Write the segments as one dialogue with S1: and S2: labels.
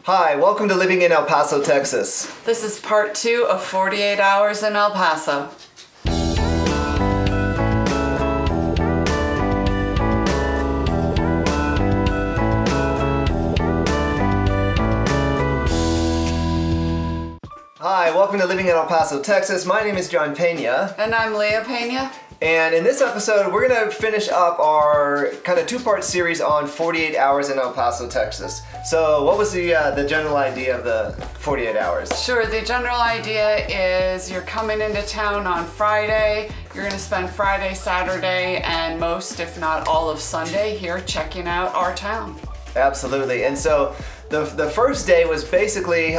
S1: Hi, welcome to Living in El Paso, Texas.
S2: This is part 2 of 48 Hours in El Paso.
S1: Hi, welcome to Living in El Paso, Texas. My name is John Pena.
S2: And I'm Leah Pena.
S1: And in this episode, we're going to finish up our kind of two-part series on 48 hours in El Paso, Texas. So what was the general idea of the 48 hours?
S2: Sure, the general idea is you're coming into town on Friday. You're going to spend Friday, Saturday, and most, if not all of Sunday here checking out our town.
S1: Absolutely. And so the first day was basically,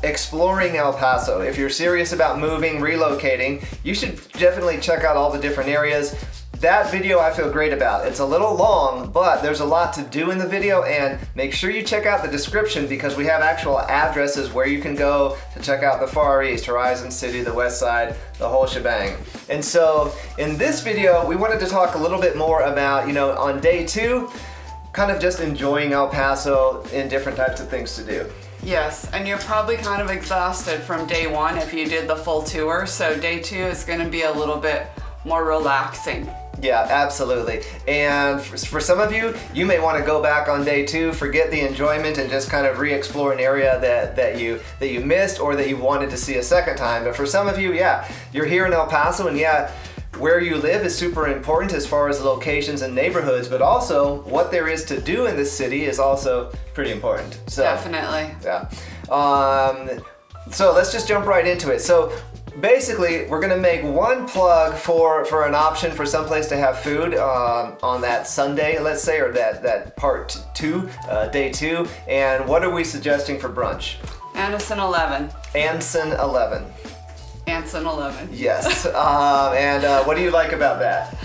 S1: exploring El Paso. If you're serious about moving, relocating, you should definitely check out all the different areas. That video I feel great about. It's a little long, but there's a lot to do in the video, and make sure you check out the description because we have actual addresses where you can go to check out the Far East, Horizon City, the West Side, the whole shebang. And so in this video, we wanted to talk a little bit more about, on day 2, kind of just enjoying El Paso and different types of things to do.
S2: Yes, and you're probably kind of exhausted from day 1 if you did the full tour, so day 2 is going to be a little bit more relaxing.
S1: Yeah, absolutely. And for some of you, you may want to go back on day 2, forget the enjoyment, and just kind of re-explore an area that you missed or that you wanted to see a second time. But for some of you, yeah, you're here in El Paso, and yeah, where you live is super important as far as locations and neighborhoods, but also what there is to do in this city is also pretty important. So,
S2: definitely.
S1: Yeah. So let's just jump right into it. So basically, we're gonna make one plug for an option for someplace to have food on that Sunday, let's say, or that part 2, day 2. And what are we suggesting for brunch?
S2: Anson 11.
S1: Anson 11.
S2: Anson 11.
S1: Yes. And what do you like about that?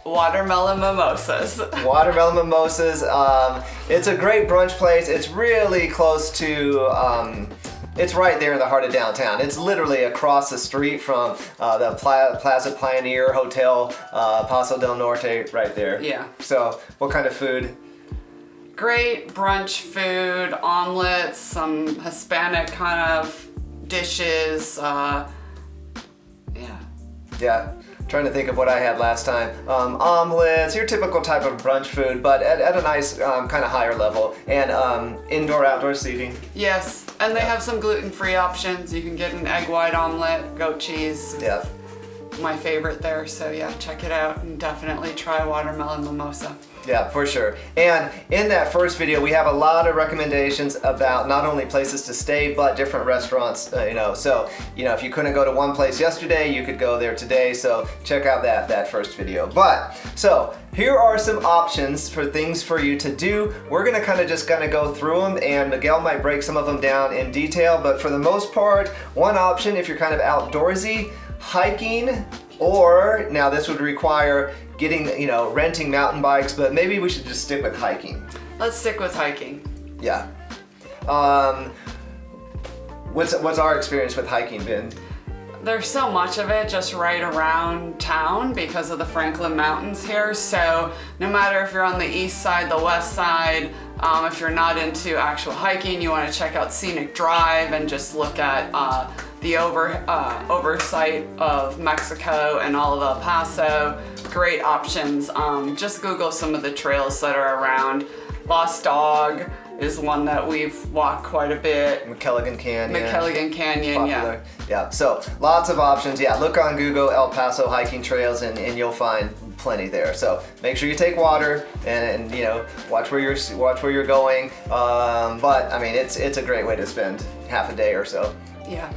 S2: Watermelon mimosas.
S1: Watermelon mimosas. It's a great brunch place. It's really close to, it's right there in the heart of downtown. It's literally across the street from the Plaza Pioneer Hotel, Paso del Norte, right there.
S2: Yeah.
S1: So what kind of food?
S2: Great brunch food, omelets, some Hispanic kind of dishes.
S1: Yeah, trying to think of what I had last time. Omelets, your typical type of brunch food, but at a nice kind of higher level. And indoor-outdoor seating.
S2: Yes, and they have some gluten-free options. You can get an egg white omelet, goat cheese.
S1: Yeah.
S2: My favorite there, so yeah, check it out and definitely try watermelon mimosa.
S1: Yeah, for sure. And in that first video, we have a lot of recommendations about not only places to stay, but different restaurants, So, if you couldn't go to one place yesterday, you could go there today. So check out that first video. So here are some options for things for you to do. We're gonna kind of go through them, and Miguel might break some of them down in detail, but for the most part, one option if you're kind of outdoorsy, hiking, or now this would require getting, renting mountain bikes, but maybe we should just stick with hiking.
S2: Let's stick with hiking.
S1: Yeah. What's our experience with hiking been?
S2: There's so much of it just right around town because of the Franklin Mountains here. So no matter if you're on the east side, the west side, if you're not into actual hiking, you want to check out Scenic Drive and just look at the oversight of Mexico and all of El Paso. Great options. Just Google some of the trails that are around. Lost Dog is one that we've walked quite a bit.
S1: McKelligan Canyon.
S2: Yeah.
S1: Yeah, so lots of options. Yeah, look on Google El Paso hiking trails and you'll find plenty there. So make sure you take water and watch where you're going. But I mean, it's a great way to spend half a day or so.
S2: Yeah.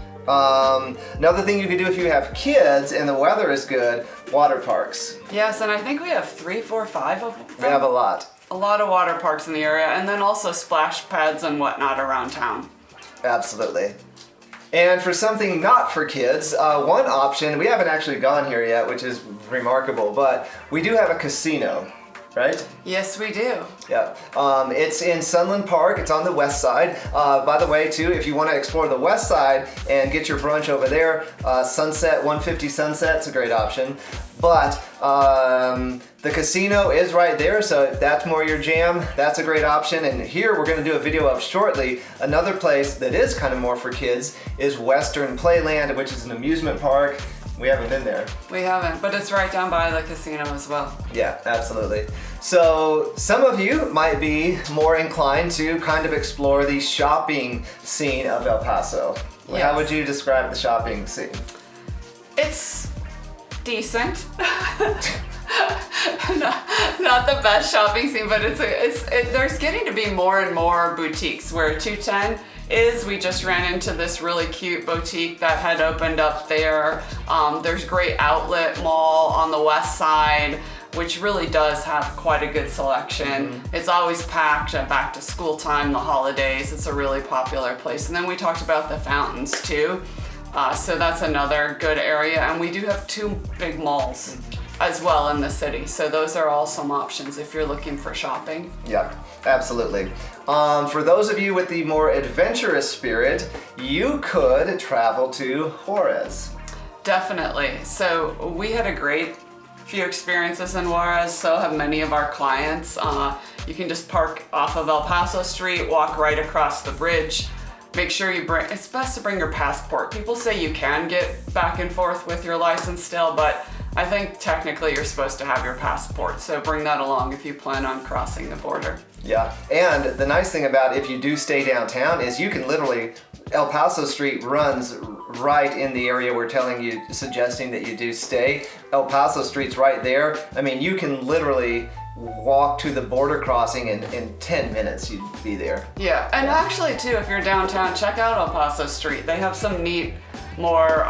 S1: Another thing you could do if you have kids and the weather is good, water parks.
S2: Yes, and I think we have 3, 4, 5 of them.
S1: We have a lot.
S2: A lot of water parks in the area, and then also splash pads and whatnot around town.
S1: Absolutely. And for something not for kids, one option, we haven't actually gone here yet, which is remarkable, but we do have a casino. right?
S2: Yes, we do.
S1: Yeah, it's in Sunland Park. It's on the west side. By the way, too, if you want to explore the west side and get your brunch over there, Sunset 150 Sunset's a great option. But the casino is right there, so if that's more your jam, that's a great option. And here we're going to do a video of shortly. Another place that is kind of more for kids is Western Playland, which is an amusement park. We haven't been there.
S2: We haven't, but it's right down by the casino as well.
S1: Yeah, absolutely. So some of you might be more inclined to kind of explore the shopping scene of El Paso.
S2: Yes.
S1: How would you describe the shopping scene?
S2: It's decent. not the best shopping scene, but there's getting to be more and more boutiques. Where 210 is, we just ran into this really cute boutique that had opened up there. There's great outlet mall on the west side, which really does have quite a good selection. It's always packed at back to school time, the holidays. It's a really popular place. And then we talked about the fountains too. So that's another good area. And we do have 2 big malls as well in the city. So those are all some options if you're looking for shopping.
S1: Yeah, absolutely. For those of you with the more adventurous spirit, you could travel to Juárez.
S2: Definitely. So we had a great few experiences in Juárez, so have many of our clients. You can just park off of El Paso Street, walk right across the bridge. Make sure it's best to bring your passport. People say you can get back and forth with your license still, but I think technically you're supposed to have your passport, so bring that along if you plan on crossing the border.
S1: Yeah, and the nice thing about if you do stay downtown is you can literally, El Paso Street runs right in the area we're suggesting that you do stay. El Paso Street's right there. I mean, you can literally walk to the border crossing in 10 minutes you'd be there.
S2: Yeah, and actually too, if you're downtown, check out El Paso Street. They have some neat, more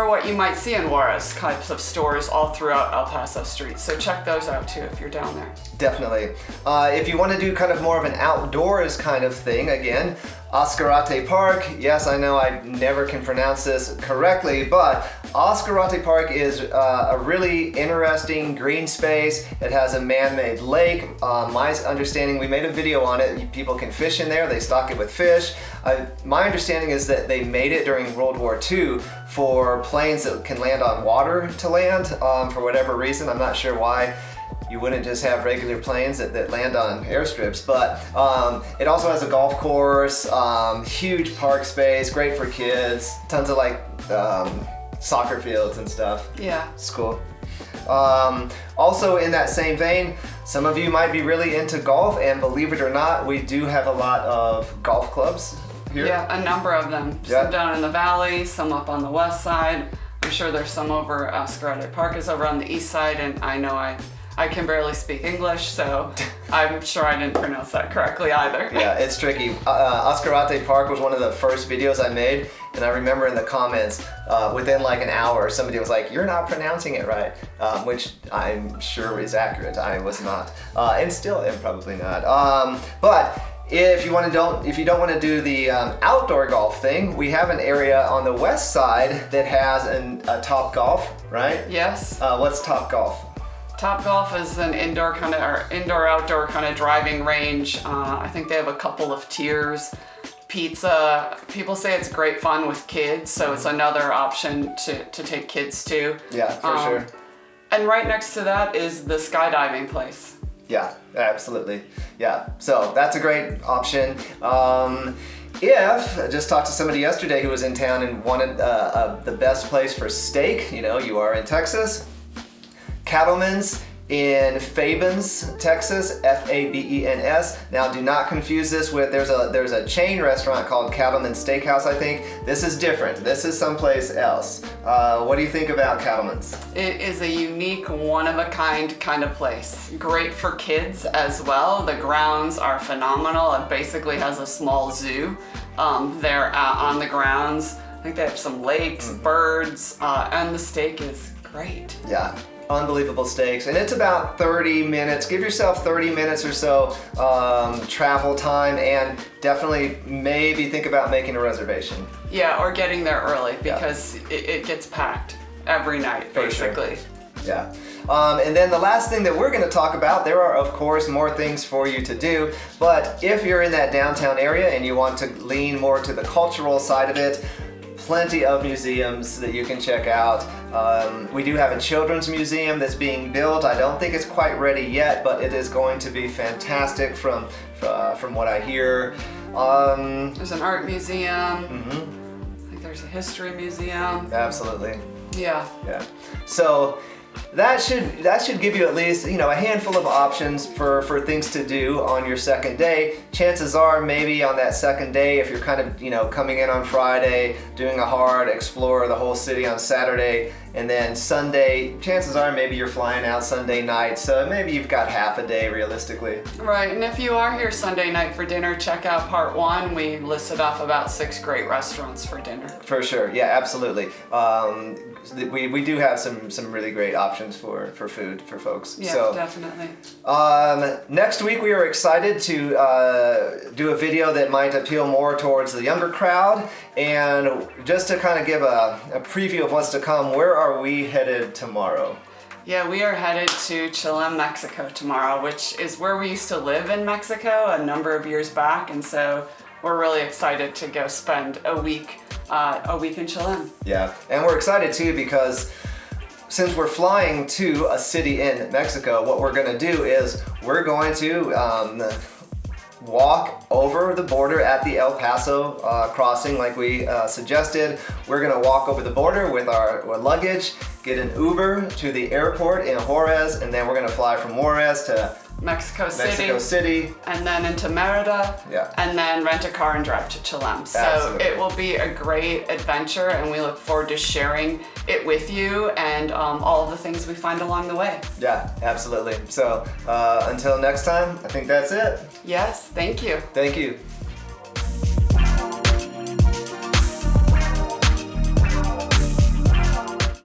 S2: what you might see in Juárez types of stores all throughout El Paso Street. So check those out too if you're down there.
S1: Definitely. If you want to do kind of more of an outdoors kind of thing, again, Ascarate Park. Yes, I know I never can pronounce this correctly, but Ascarate Park is a really interesting green space. It has a man-made lake. My understanding, we made a video on it. People can fish in there. They stock it with fish. My understanding is that they made it during World War II for planes that can land on water to land for whatever reason. I'm not sure why. You wouldn't just have regular planes that land on airstrips, but it also has a golf course, huge park space, great for kids, tons of like soccer fields and stuff.
S2: Yeah.
S1: It's cool. Also in that same vein, some of you might be really into golf, and believe it or not, we do have a lot of golf clubs here.
S2: Yeah, a number of them.
S1: Yeah.
S2: Some down in the valley, some up on the west side. I'm sure there's some over Ascarate Park is over on the east side, and I know I can barely speak English, so I'm sure I didn't pronounce that correctly either.
S1: Yeah, it's tricky. Ascarate Park was one of the first videos I made, and I remember in the comments, within like an hour, somebody was like, "You're not pronouncing it right," which I'm sure is accurate. I was not, and still am probably not. But if you don't want to do the outdoor golf thing, we have an area on the west side that has a Topgolf, right?
S2: Yes.
S1: What's Topgolf?
S2: Topgolf is an indoor-outdoor kind of driving range. I think they have a couple of tiers. Pizza, people say it's great fun with kids, so it's another option to take kids to.
S1: Yeah, for sure.
S2: And right next to that is the skydiving place.
S1: Yeah, absolutely. Yeah, so that's a great option. If, I just talked to somebody yesterday who was in town and wanted the best place for steak, you are in Texas. Cattleman's in Fabens, Texas, Fabens. Now, do not confuse this with, there's a chain restaurant called Cattleman Steakhouse, I think. This is different. This is someplace else. What do you think about Cattleman's?
S2: It is a unique, one-of-a-kind kind of place. Great for kids as well. The grounds are phenomenal. It basically has a small zoo there on the grounds. I think they have some lakes, birds, and the steak is great.
S1: Yeah. Unbelievable steaks, and it's about 30 minutes. Give yourself 30 minutes or so travel time, and definitely maybe think about making a reservation.
S2: Yeah, or getting there early because it gets packed every night, basically.
S1: Sure. Yeah. And then the last thing that we're going to talk about, there are of course more things for you to do, but if you're in that downtown area and you want to lean more to the cultural side of it, plenty of museums that you can check out. We do have a children's museum that's being built. I don't think it's quite ready yet, but it is going to be fantastic from what I hear.
S2: There's an art museum.
S1: Mm-hmm.
S2: I think there's a history museum.
S1: Absolutely.
S2: Yeah.
S1: Yeah. So that should give you at least, you know, a handful of options for things to do on your second day. Chances are maybe on that second day, if you're kind of, you know, coming in on Friday, doing a hard explore the whole city on Saturday, and then Sunday, chances are maybe you're flying out Sunday night, so maybe you've got half a day realistically.
S2: Right, and if you are here Sunday night for dinner, check out part 1. We listed off about 6 great restaurants for dinner. For
S1: sure, yeah, absolutely. We do have some really great options for food for folks.
S2: Yeah,
S1: so,
S2: definitely.
S1: Next week we are excited to do a video that might appeal more towards the younger crowd, and just to kind of give a preview of what's to come, where are we headed tomorrow?
S2: Yeah, we are headed to Cholem, Mexico tomorrow, which is where we used to live in Mexico a number of years back, and so we're really excited to go spend a week in Cholem.
S1: Yeah, and we're excited too because since we're flying to a city in Mexico, what we're going to do is we're going to walk over the border at the El Paso crossing like we suggested. We're going to walk over the border with our luggage, get an Uber to the airport in Juárez, and then we're going to fly from Juárez to
S2: Mexico City, and then into Merida,
S1: yeah,
S2: and then rent a car and drive to Cholem. So
S1: absolutely. It
S2: will be a great adventure, and we look forward to sharing it with you and all of the things we find along the way.
S1: Yeah, absolutely. So until next time, I think that's it.
S2: Yes, thank you.
S1: Thank you.